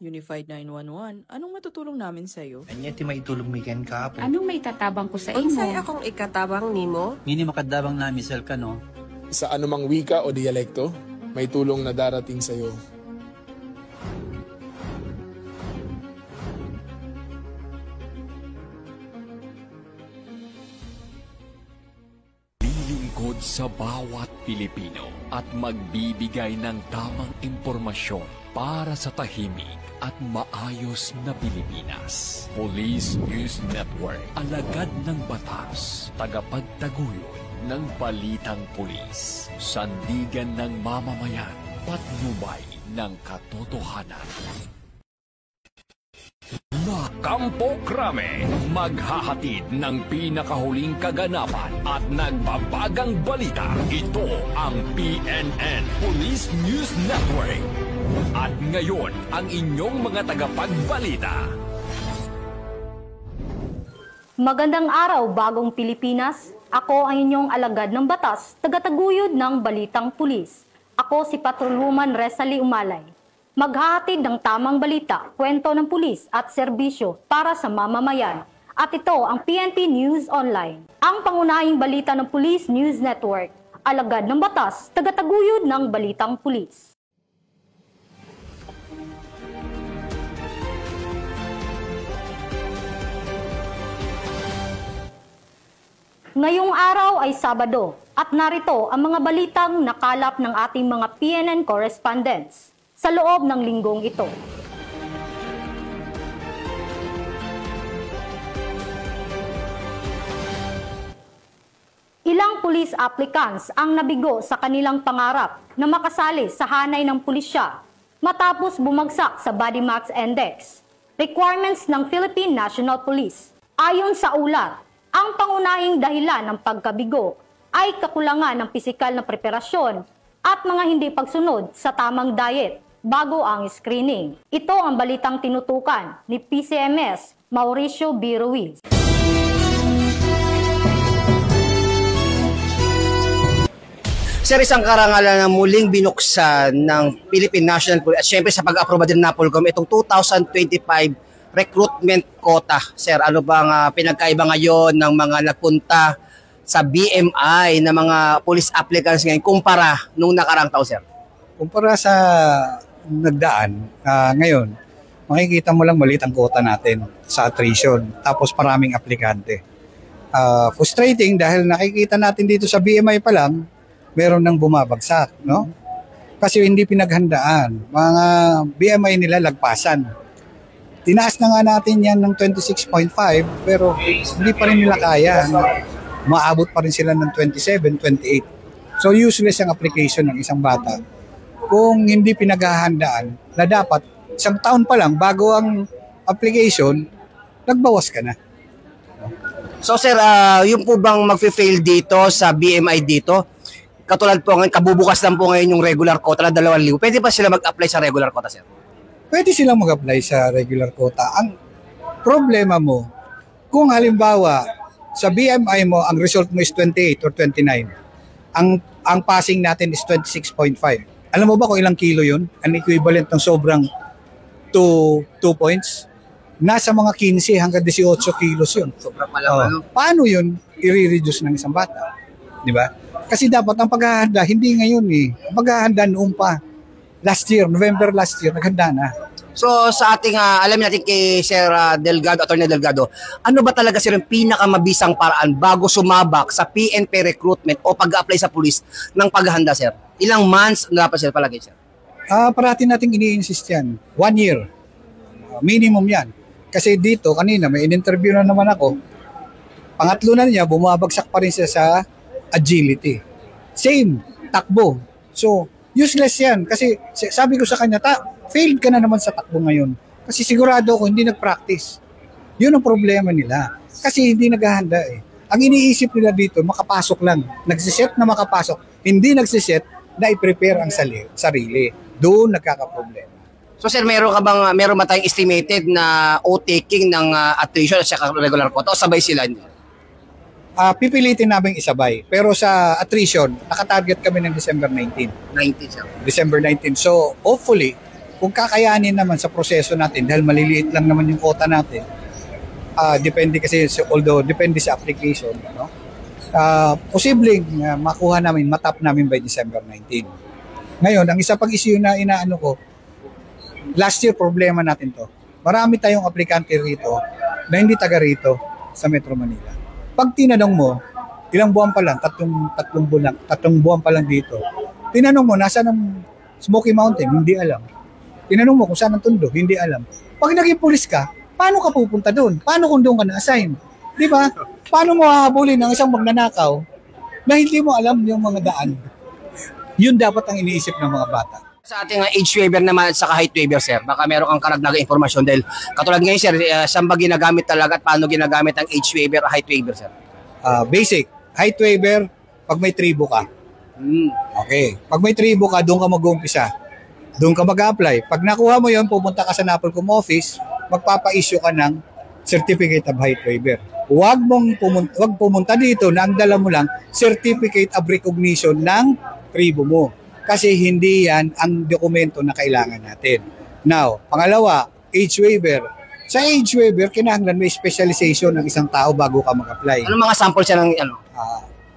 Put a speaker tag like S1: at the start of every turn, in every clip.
S1: Unified 911, anong matutulong namin sa'yo?
S2: Anya ti maitulog mi ken kapo.
S3: Anong may tatabang ko sa imo?
S4: Unsay akong ikatabang nimo?
S5: Ngini makadabang namisal ka no?
S6: Sa anumang wika o dialekto, may tulong na darating sa iyo.
S7: Lilingkod sa bawat Pilipino at magbibigay ng tamang impormasyon para sa tahimik at maayos na Pilipinas. Police News Network, alagad ng batas, tagapagtaguyod ng balitang pulis, sandigan ng mamamayan, patnubay ng katotohanan. Na Kampo Krame, maghahatid ng pinakahuling kaganapan at nagbabagang balita. Ito ang PNN Police News Network. At ngayon, ang inyong mga tagapagbalita.
S8: Magandang araw, bagong Pilipinas. Ako ang inyong alagad ng batas, tagataguyod ng balitang pulis. Ako si Patrolwoman Resalie Umalay. Maghahatid ng tamang balita, kwento ng pulis at serbisyo para sa mamamayan. At ito ang PNP News Online. Ang pangunahing balita ng Police News Network. Alagad ng batas, tagataguyod ng balitang pulis. Ngayong araw ay Sabado at narito ang mga balitang nakalap ng ating mga PNN correspondents sa loob ng linggong ito. Ilang police applicants ang nabigo sa kanilang pangarap na makasali sa hanay ng pulisya matapos bumagsak sa Body Max Index, requirements ng Philippine National Police. Ayon sa ulat, ang pangunahing dahilan ng pagkabigo ay kakulangan ng pisikal na preparasyon at mga hindi pagsunod sa tamang diet bago ang screening. Ito ang balitang tinutukan ni PCMS Mauricio B. Ruiz.
S2: Sir, isang karangalan na muling binuksan ng Philippine National Police at syempre sa pag-aproba din ng NAPOLCOM itong 2025 recruitment quota. Sir, ano bang pinagkaiba ngayon ng mga nagpunta sa BMI na mga police applicants ngayon kumpara nung nakarang taon, sir?
S9: Kumpara sa nagdaan, ngayon, makikita mo lang maliit ang quota natin sa attrition. Tapos maraming aplikante. Frustrating dahil nakikita natin dito sa BMI pa lang, meron nang bumabagsak, no? Kasi hindi pinaghandaan. Mga BMI nila lagpasan. Tinaas na nga natin yan ng 26.5 pero hindi pa rin nila kaya. Maabot pa rin sila ng 27, 28. So useless ang application ng isang bata kung hindi pinaghahandaan na dapat isang taon pa lang bago ang application, nagbawas ka na.
S2: So sir, yung po bang mag-fail dito sa BMI dito, katulad po ngayon, kabubukas lang po ngayon yung regular quota na 2,000, pwede pa sila mag-apply sa regular quota, sir?
S9: Pwede silang mag-apply sa regular quota. Ang problema mo, kung halimbawa sa BMI mo, ang result mo is 28 or 29, ang passing natin is 26.5. Alam mo ba kung ilang kilo yun? Ang equivalent ng sobrang 2 points? Nasa mga 15 hanggang 18 kilos yun.
S2: Sobrang malaman.
S9: Paano yun i-reduce ng isang bata? Di ba? Kasi dapat ang paghahanda, hindi ngayon eh. Ang paghahanda noon pa. Last year, November last year, naghanda na.
S2: So sa ating, alam natin kay Sir Delgado, Atty. Delgado, ano ba talaga sir yung pinakamabisang paraan bago sumabak sa PNP recruitment o pag-apply sa police ng paghahanda, sir? Ilang months na dapat sir palagi, sir?
S9: Parati nating ini-insist yan. 1 year. Minimum yan. Kasi dito, kanina, may in-interview na naman ako. Pangatlo na niya, bumabagsak pa rin siya sa agility. Same, takbo. So, useless yan. Kasi sabi ko sa kanya, failed ka na naman sa takbo ngayon. Kasi sigurado ako hindi nag-practice. Yun ang problema nila. Kasi hindi naghahanda eh. Ang iniisip nila dito, makapasok lang. Nagsiset na makapasok. Hindi nagsiset na i-prepare ang sarili. Doon nagkakaproblema.
S2: So sir, meron ba tayong estimated na o-taking ng attrition at saka regular quota o sabay sila?
S9: Pipilitin namin isabay. Pero sa attrition, nakatarget kami ng December 19.
S2: 19, sir.
S9: December 19. So, hopefully, kung kakayanin naman sa proseso natin, dahil maliliit lang naman yung quota natin, depende kasi, although depende sa application, no? Posibleng makuha namin, matap namin by December 19. Ngayon, ang isa pang issue na inaano ko, last year problema natin to. Marami tayong aplikante rito na hindi taga rito sa Metro Manila. Pag tinanong mo, ilang buwan pa lang, tatlong buwan pa lang dito, tinanong mo, nasa ng Smoky Mountain, hindi alam. Tinanong mo kung saan ang Tondo, hindi alam. Pag naging pulis ka, paano ka pupunta doon? Paano kung doon ka na-assign? Di ba? Paano mo hahabulin ng isang magnanakaw na hindi mo alam yung mga daan? Yun dapat ang iniisip ng mga bata.
S2: Sa ating age waiver naman at saka height waiver, sir, baka meron kang karagdagang informasyon dahil katulad ngayon, sir, saan ba ginagamit talaga at paano ginagamit ang age waiver at height waiver, sir?
S9: Basic, height waiver, pag may tribo ka. Okay. Pag may tribo ka, doon ka mag-uumpisa. Doon ka mag-apply. Pag nakuha mo yon, pupunta ka sa NAPOLCOM office, magpapa-issue ka ng Certificate of Height Waiver. Huwag pumunta dito na ang dala mo lang Certificate of Recognition ng tribo mo. Kasi hindi yan ang dokumento na kailangan natin. Now, pangalawa, age waiver. Sa age waiver, kinahanglan may specialization ng isang tao bago ka mag-apply.
S2: Anong mga sample siya ng ano?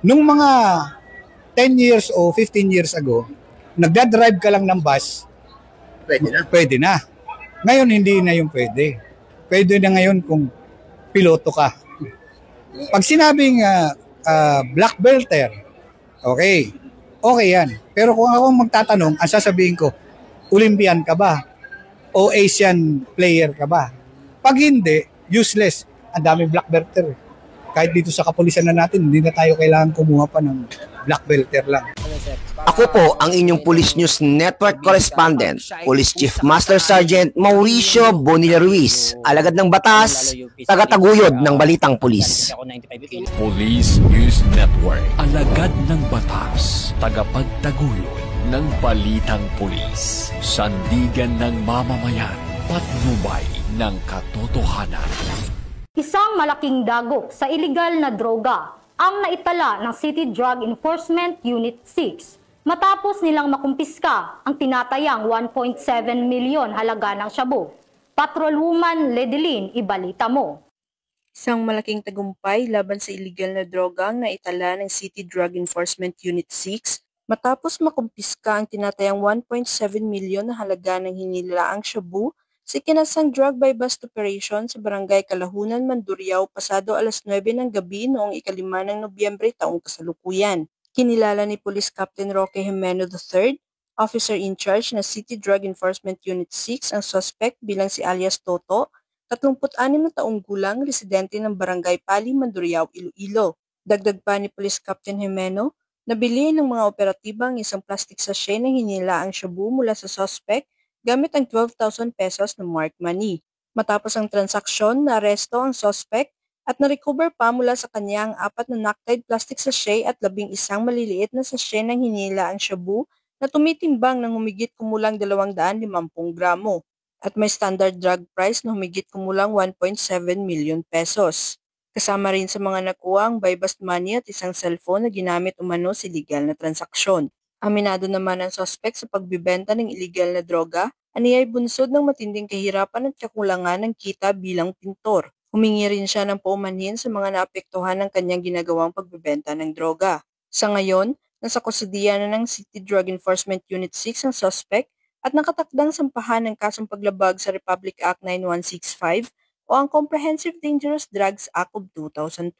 S9: Nung mga 10 years o 15 years ago, nagdadrive ka lang ng bus, pwede na. Ngayon, hindi na yung pwede. Pwede na ngayon kung piloto ka. Pag sinabing black belter, okay yan. Pero kung ako magtatanong, ang sasabihin ko, Olympian ka ba? O Asian player ka ba? Pag hindi, useless. Ang daming black belter. Kahit dito sa kapulisan na natin, hindi na tayo kailangan kumuha pa ng black belter lang.
S2: Ako po ang inyong Police News Network correspondent, Police Chief Master Sergeant Mauricio Bonilla Ruiz, alagad ng batas, tagataguyod ng balitang pulis.
S7: Police News Network, alagad ng batas, tagapagtaguyod ng balitang pulis, sandigan ng mamamayan, patnubay ng katotohanan.
S8: Isang malaking dagok sa iligal na droga ang naitala ng City Drug Enforcement Unit 6 matapos nilang makumpiska ang tinatayang 1.7 milyon halaga ng shabu. Patrolwoman Ledeline, ibalita mo.
S4: Isang malaking tagumpay laban sa illegal na droga ang naitala ng City Drug Enforcement Unit 6 matapos makumpiska ang tinatayang 1.7 milyon na halaga ng hinilaang shabu sa ikinasang drug by bust operation sa Barangay Kalahunan, Mandurriao pasado alas 9 ng gabi noong 5 ng Nobyembre taong kasalukuyan. Kinilala ni Police Captain Roque Jimeno III, officer in charge na City Drug Enforcement Unit 6 ang suspect bilang si alias Toto, 36 na taong gulang, residente ng Barangay Pali, Mandurriao, Iloilo. Dagdag pa ni Police Captain Jimeno, nabili ng mga operatiba ang isang plastic sachet ng hinilaang shabu mula sa suspect gamit ang 12,000 pesos na marked money. Matapos ang transaksyon, naaresto ang suspect at na-recover pa mula sa kanya ang 4 na knock-tied plastic sachet at 11 maliliit na sachet ng hinilaang shabu na tumitimbang ng humigit kumulang 250 gramo at may standard drug price na humigit kumulang 1.7 million pesos. Kasama rin sa mga nakuha ang buy-bust money at isang cellphone na ginamit umano sa illegal na transaksyon. Aminado naman ang suspect sa pagbibenta ng illegal na droga, aniyay bunsod ng matinding kahirapan at kakulangan ng kita bilang pintor. Humingi rin siya ng paumanhin sa mga naapektuhan ng kanyang ginagawang pagbibenta ng droga. Sa ngayon, nasa kustudiya na ng City Drug Enforcement Unit 6 ang suspect at nakatakdang sampahan ng kasong paglabag sa Republic Act 9165 o ang Comprehensive Dangerous Drugs Act of 2002.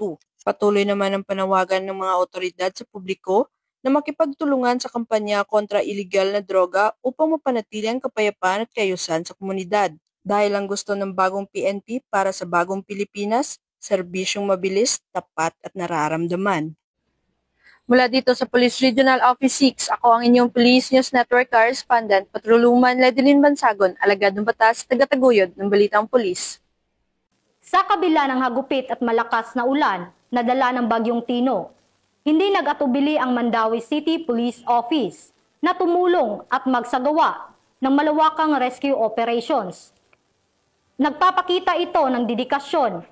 S4: Patuloy naman ang panawagan ng mga otoridad sa publiko na makipagtulungan sa kampanya kontra illegal na droga upang mapanatili ang kapayapaan at kaayusan sa komunidad. Dahil ang gusto ng bagong PNP para sa bagong Pilipinas, serbisyong mabilis, tapat at nararamdaman. Mula dito sa Police Regional Office 6, ako ang inyong Police News Network correspondent, Patrolwoman Ledeline Bansagon, alagad ng batas, tagataguyod ng balitang pulis.
S8: Sa kabila ng hagupit at malakas na ulan na dala ng Bagyong Tino, hindi nag-atubili ang Mandawi City Police Office na tumulong at magsagawa ng malawakang rescue operations. Nagpapakita ito ng dedikasyon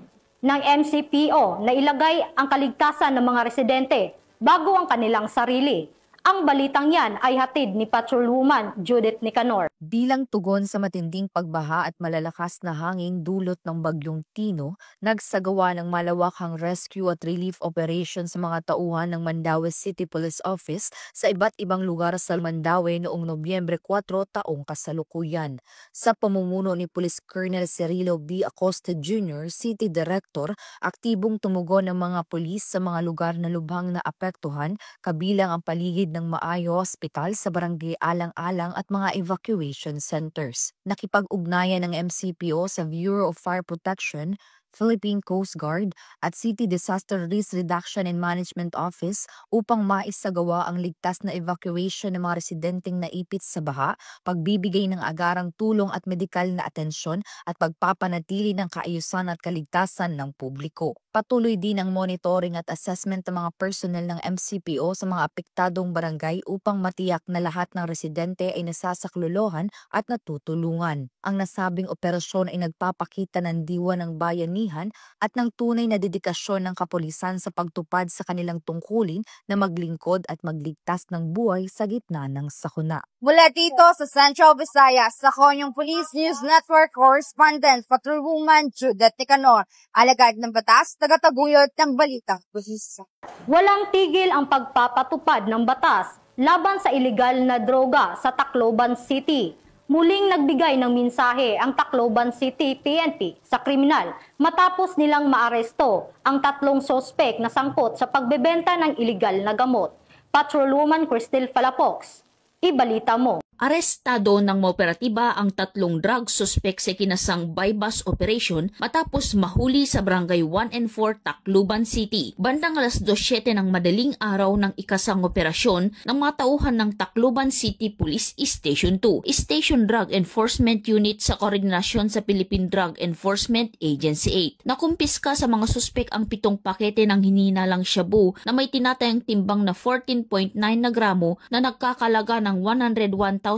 S8: ng MCPO na ilagay ang kaligtasan ng mga residente bago ang kanilang sarili Ang balitang yan ay hatid ni Patrolwoman Judith Nicanor.
S3: Bilang tugon sa matinding pagbaha at malalakas na hangin dulot ng bagyong Tino, nagsagawa ng malawakang rescue at relief operation sa mga tauhan ng Mandaue City Police Office sa iba't ibang lugar sa Mandaue noong Nobyembre 4 taong kasalukuyan. Sa pamumuno ni Police Colonel Cirilo B. Acosta Jr., City Director, aktibong tumugon ng mga pulis sa mga lugar na lubhang naapektuhan, kabilang ang paligid ng Maayo Hospital sa Barangay Alang-Alang at mga evacuation centers. Nakipag-ugnayan ng MCPO sa Bureau of Fire Protection, Philippine Coast Guard at City Disaster Risk Reduction and Management Office upang maisagawa ang ligtas na evacuation ng mga residenteng naipit sa baha, pagbibigay ng agarang tulong at medikal na atensyon at pagpapanatili ng kaayusan at kaligtasan ng publiko. Patuloy din ang monitoring at assessment ng mga personnel ng MCPO sa mga apektadong barangay upang matiyak na lahat ng residente ay nasasaklolohan at natutulungan. Ang nasabing operasyon ay nagpapakita ng diwa ng bayanihan at ng tunay na dedikasyon ng kapulisan sa pagtupad sa kanilang tungkulin na maglingkod at magligtas ng buhay sa gitna ng sakuna.
S10: Mula dito sa Central Visayas, ako yung Police News Network Correspondent Patrolwoman Judith Nicanor, alagad ng batas, tagataguyod ng balitang pulis.
S8: Walang tigil ang pagpapatupad ng batas laban sa ilegal na droga sa Tacloban City. Muling nagbigay ng mensahe ang Tacloban City PNP sa kriminal matapos nilang maaresto ang 3 sospek na sangkot sa pagbebenta ng ilegal na gamot. Patrolwoman Cristel Palafox, ibalita mo.
S11: Arestado ng maoperatiba ang 3 drug suspect sa kinasang bypass operation matapos mahuli sa barangay 1 and 4 Tacloban City. Bandang alas 2:07 ng madaling araw ng ikasang operasyon ng mga tauhan ng Tacloban City Police Station 2, Station Drug Enforcement Unit sa koordinasyon sa Philippine Drug Enforcement Agency 8. Nakumpiska sa mga suspect ang 7 pakete ng hininalang shabu na may tinatayang timbang na 14.9 na gramo na nagkakalaga ng 101,320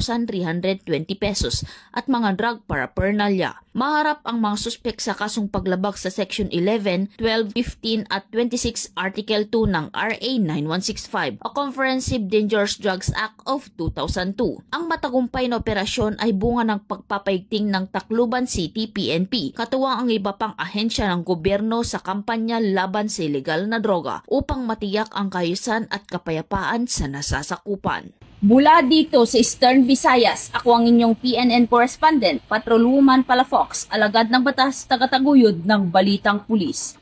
S11: pesos at mga drug paraphernalia. Maharap ang mga suspek sa kasong paglabag sa Section 11, 12, 15 at 26 Article 2 ng RA 9165 o Comprehensive Dangerous Drugs Act of 2002. Ang matagumpay na operasyon ay bunga ng pagpapaigting ng Tacloban City PNP, katuwang ang iba pang ahensya ng gobyerno sa kampanya laban sa ilegal na droga upang matiyak ang kaayusan at kapayapaan sa nasasakupan.
S12: Mula dito sa Eastern Visayas, ako ang inyong PNN correspondent, Patrolwoman Palafox, alagad ng batas, tagataguyod ng balitang pulis.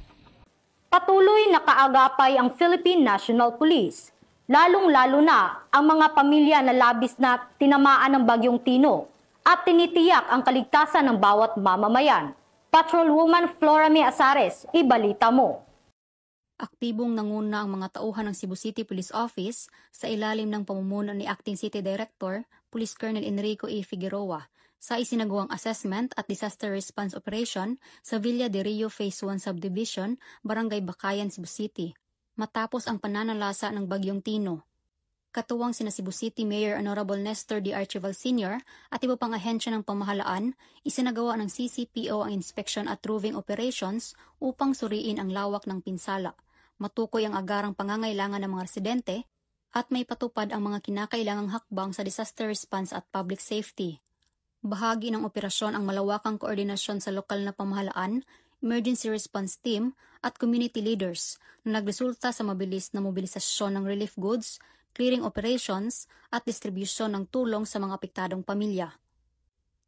S8: Patuloy na kaagapay ang Philippine National Police, lalong-lalo na ang mga pamilya na labis na tinamaan ng bagyong Tino at tinitiyak ang kaligtasan ng bawat mamamayan. Patrolwoman Flora May Azares, ibalita mo.
S13: Aktibong nanguna ang mga tauhan ng Cebu City Police Office sa ilalim ng pamumuno ni Acting City Director, Police Colonel Enrico A. Figueroa, sa isinagawang assessment at disaster response operation sa Villa de Rio Phase 1 Subdivision, Barangay Bakayan, Cebu City, matapos ang pananalasa ng Bagyong Tino. Katuwang sina Cebu City Mayor Honorable Nestor D. Archival Sr. at iba pang ahensya ng pamahalaan, isinagawa ng CCPO ang inspection at roving operations upang suriin ang lawak ng pinsala, matukoy ang agarang pangangailangan ng mga residente, at may patupad ang mga kinakailangang hakbang sa disaster response at public safety. Bahagi ng operasyon ang malawakang koordinasyon sa lokal na pamahalaan, emergency response team, at community leaders na nagresulta sa mabilis na mobilisasyon ng relief goods, clearing operations, at distribusyon ng tulong sa mga apektadong pamilya.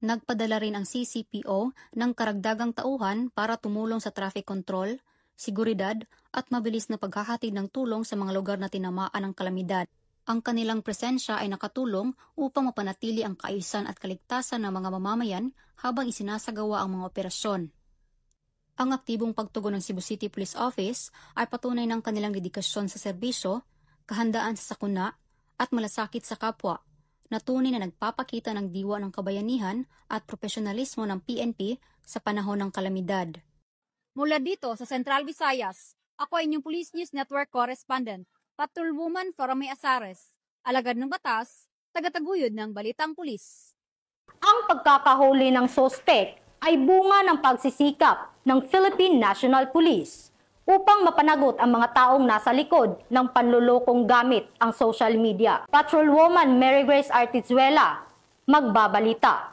S13: Nagpadala rin ang CCPO ng karagdagang tauhan para tumulong sa traffic control, seguridad, at mabilis na paghahatid ng tulong sa mga lugar na tinamaan ng kalamidad. Ang kanilang presensya ay nakatulong upang mapanatili ang kaayusan at kaligtasan ng mga mamamayan habang isinasagawa ang mga operasyon. Ang aktibong pagtugon ng Cebu City Police Office ay patunay ng kanilang dedikasyon sa serbisyo, kahandaan sa sakuna, at malasakit sa kapwa, na tunay na nagpapakita ng diwa ng kabayanihan at profesionalismo ng PNP sa panahon ng kalamidad.
S12: Mula dito sa Central Visayas, ako ay inyong Police News Network Correspondent, Patrolwoman Flora May Azares, alagad ng batas, tagataguyod ng balitang pulis.
S8: Ang pagkakahuli ng sospek ay bunga ng pagsisikap ng Philippine National Police. upang mapanagot ang mga taong nasa likod ng panlulokong gamit ang social media. Patrolwoman Mary Grace Artizuela, magbabalita.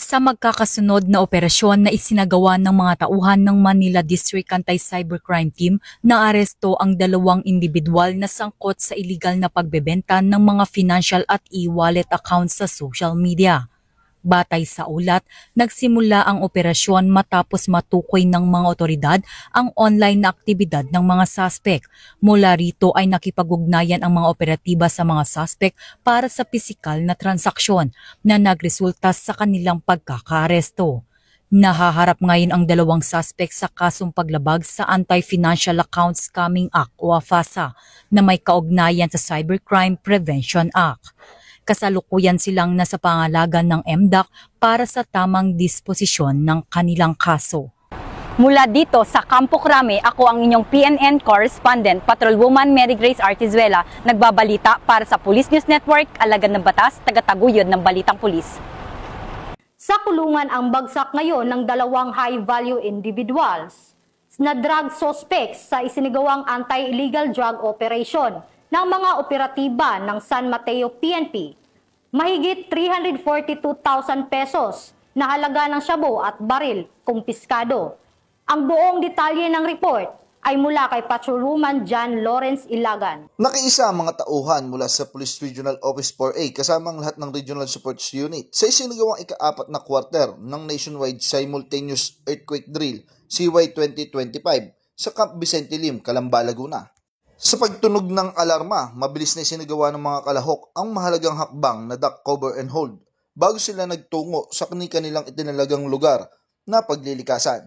S14: Sa magkakasunod na operasyon na isinagawa ng mga tauhan ng Manila District Anti-Cybercrime Team, naaresto ang 2 individual na sangkot sa iligal na pagbebenta ng mga financial at e-wallet accounts sa social media. Batay sa ulat, nagsimula ang operasyon matapos matukoy ng mga otoridad ang online na aktibidad ng mga suspect. Mula rito ay nakipag-ugnayan ang mga operatiba sa mga suspect para sa pisikal na transaksyon na nagresulta sa kanilang pagkakaaresto. Nahaharap ngayon ang 2 suspect sa kasong paglabag sa Anti-Financial Account Scamming Act o AFASA na may kaugnayan sa Cybercrime Prevention Act. Kasalukuyan silang nasa pangalagan ng MDAC para sa tamang disposisyon ng kanilang kaso.
S15: Mula dito sa Campo Crame, ako ang inyong PNN correspondent, Patrolwoman Mary Grace Artizuela, nagbabalita para sa Police News Network, alagad ng batas, tagataguyod ng balitang pulis.
S8: Sa kulungan ang bagsak ngayon ng 2 high-value individuals na drug suspects sa isinagawang anti-illegal drug operation ng mga operatiba ng San Mateo PNP. Mahigit 342,000 pesos na halaga ng shabu at baril kumpiskado. Ang buong detalye ng report ay mula kay Patrolwoman John Lawrence Ilagan.
S16: Nakiisa ang mga tauhan mula sa Police Regional Office 4A kasama ang lahat ng Regional Support Unit sa isinagawang ika-4 na quarter ng Nationwide Simultaneous Earthquake Drill CY 2025 sa Camp Vicente Lim, Calamba, Laguna. Sa pagtunog ng alarma, mabilis na isinagawa ng mga kalahok ang mahalagang hakbang na duck cover and hold bago sila nagtungo sa kanilang itinalagang lugar na paglilikasan.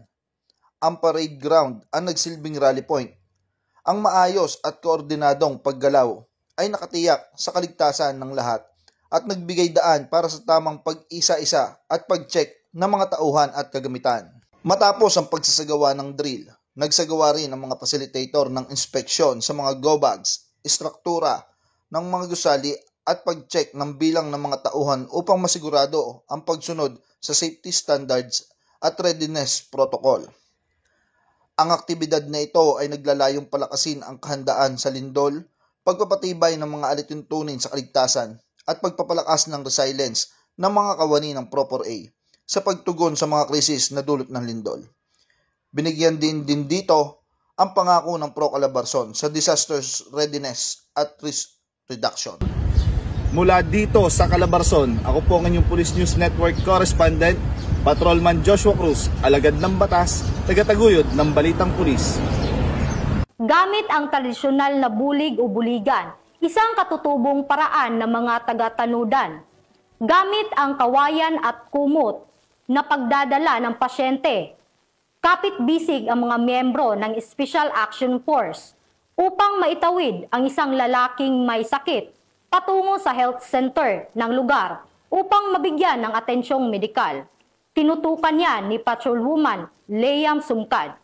S16: Ang parade ground ang nagsilbing rally point. Ang maayos at koordinadong paggalaw ay nakatiyak sa kaligtasan ng lahat at nagbigay daan para sa tamang pag-isa-isa at pag-check ng mga tauhan at kagamitan. Matapos ang pagsasagawa ng drill, nagsagawa rin ang mga facilitator ng inspeksyon sa mga go bags, istruktura ng mga gusali at pag-check ng bilang ng mga tauhan upang masigurado ang pagsunod sa safety standards at readiness protocol. Ang aktibidad na ito ay naglalayong palakasin ang kahandaan sa lindol, pagpapatibay ng mga alituntunin sa kaligtasan at pagpapalakas ng resilience ng mga kawani ng Proper A sa pagtugon sa mga krisis na dulot ng lindol. Binigyan din dito ang pangako ng Pro Calabarzon sa disasters readiness at risk reduction.
S17: Mula dito sa Calabarzon, ako po ang inyong Police News Network correspondent, Patrolman Joshua Cruz, alagad ng batas, tagataguyod ng balitang pulis.
S8: Gamit ang tradisyonal na bulig o buligan, isang katutubong paraan ng mga taga-tanudan. Gamit ang kawayan at kumot na pagdadala ng pasyente, kapit-bisig ang mga miyembro ng Special Action Force upang maitawid ang isang lalaking may sakit patungo sa health center ng lugar upang mabigyan ng atensyong medikal. Tinutukan yan ni Patrolwoman Leam Sumkad.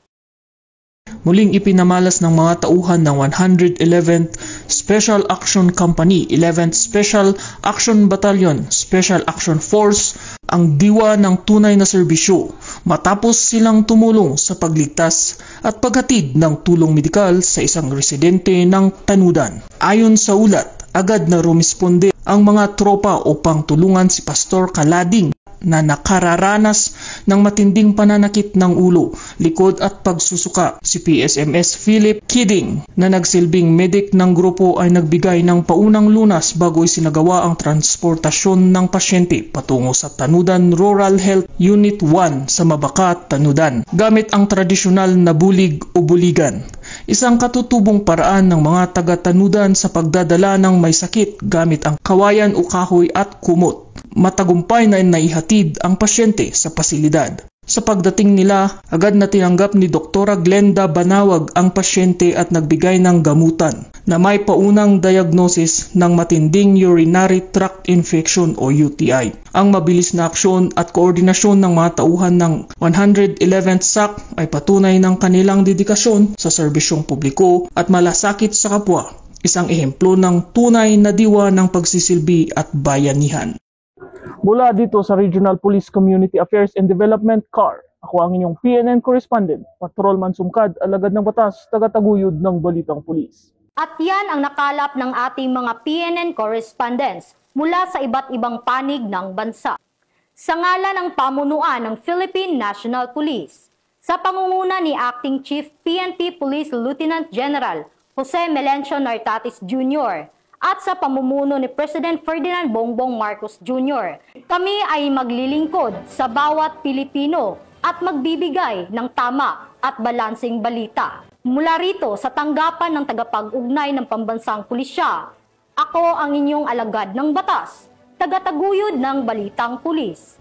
S18: Muling ipinamalas ng mga tauhan ng 111th Special Action Company, 11th Special Action Battalion, Special Action Force ang diwa ng tunay na serbisyo matapos silang tumulong sa pagligtas at paghatid ng tulong medikal sa isang residente ng Tanudan. Ayon sa ulat, agad na rumisponde ang mga tropa upang tulungan si Pastor Kalading na nakararanas ng matinding pananakit ng ulo, likod at pagsusuka. Si PSMS Philip Kidding na nagsilbing medic ng grupo ay nagbigay ng paunang lunas bago isinagawa ang transportasyon ng pasyente patungo sa Tanudan Rural Health Unit 1 sa Mabacat, Tanudan, gamit ang tradisyonal na bulig o buligan. Isang katutubong paraan ng mga taga-Tanudan sa pagdadala ng may sakit gamit ang kawayan o kahoy at kumot. Matagumpay na naihatid ang pasyente sa pasilidad. Sa pagdating nila, agad na tinanggap ni Dr. Glenda Banawag ang pasyente at nagbigay ng gamutan na may paunang diagnosis ng matinding urinary tract infection o UTI. Ang mabilis na aksyon at koordinasyon ng mga tauhan ng 111th SAC ay patunay ng kanilang dedikasyon sa serbisyong publiko at malasakit sa kapwa, isang ehemplo ng tunay na diwa ng pagsisilbi at bayanihan.
S19: Mula dito sa Regional Police Community Affairs and Development CAR,
S18: Ako ang inyong PNN correspondent, Patrolman Sumkad, alagad ng batas, tagataguyod ng Balitang Pulis.
S8: At yan ang nakalap ng ating mga PNN correspondents mula sa iba't ibang panig ng bansa. Sa ngalan ng pamunuan ng Philippine National Police, sa pangunguna ni Acting Chief PNP Police Lieutenant General Jose Melencio Nartatis Jr. at sa pamumuno ni President Ferdinand Bongbong Marcos Jr., kami ay maglilingkod sa bawat Pilipino at magbibigay ng tama at balansing balita. Mula rito sa tanggapan ng tagapag-ugnay ng Pambansang Pulisya, ako ang inyong alagad ng batas, tagataguyod ng Balitang Pulis.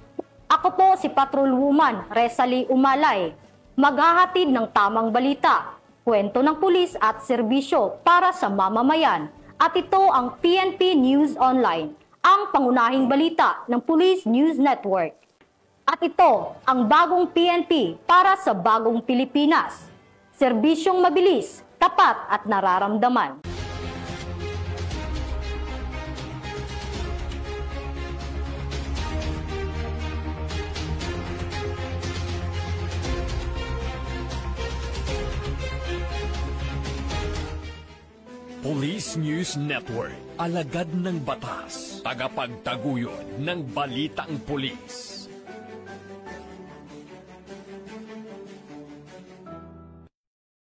S8: Ako po si Patrolwoman Resalie Umalay, maghahatid ng tamang balita, kwento ng pulis at serbisyo para sa mamamayan. At ito ang PNP News Online, ang pangunahing balita ng Police News Network. At ito ang bagong PNP para sa bagong Pilipinas. Serbisyong mabilis, tapat at nararamdaman.
S7: Police News Network, alagad ng batas, tagapagtaguyod ng Balitang Pulis.